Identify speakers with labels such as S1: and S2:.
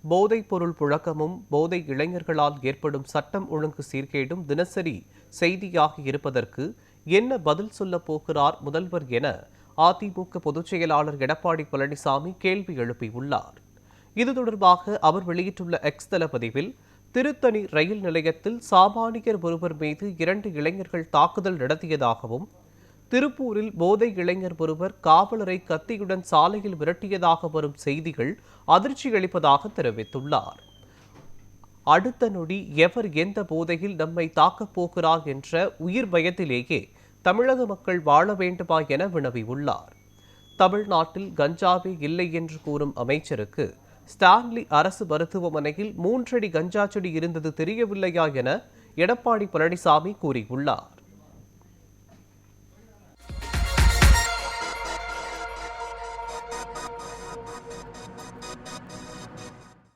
S1: போதைப் பொருள் புழக்கமும் போதை இளைஞர்களால் ஏற்படும் சட்டம் ஒழுங்கு சீர்கேடும் தினசரி செய்தியாக இருப்பதற்கு என்ன பதில் சொல்லப் போகிறார் முதல்வர் என அதிமுக பொதுச் செயலாளர் எடப்பாடி பழனிசாமி கேள்வி எழுப்பியுள்ளார். இது தொடர்பாக அவர் வெளியிட்டுள்ள எக்ஸ் தள பதிவில், திருத்தணி ரயில் நிலையத்தில் சாமானியர் ஒருவர் மீது 2 இளைஞர்கள் தாக்குதல் நடத்தியதாகவும், திருப்பூரில் போதை இளைஞர் ஒருவர் காவலரை கத்தியுடன் சாலையில் விரட்டியதாக வரும் செய்திகள் அதிர்ச்சி அளிப்பதாக தெரிவித்துள்ளார். அடுத்த நொடி எவர் எந்த போதையில் நம்மை தாக்கப் போகிறார் என்ற உயிர் பயத்திலேயே தமிழக மக்கள் வாழ வேண்டுமா என வினவியுள்ளார். தமிழ்நாட்டில் கஞ்சாவே இல்லை என்று கூறும் அமைச்சருக்கு ஸ்டான்லி அரசு மருத்துவமனையில் 3 அடி கஞ்சா செடி இருந்தது தெரியவில்லையா என எடப்பாடி பழனிசாமி கூறியுள்ளார்.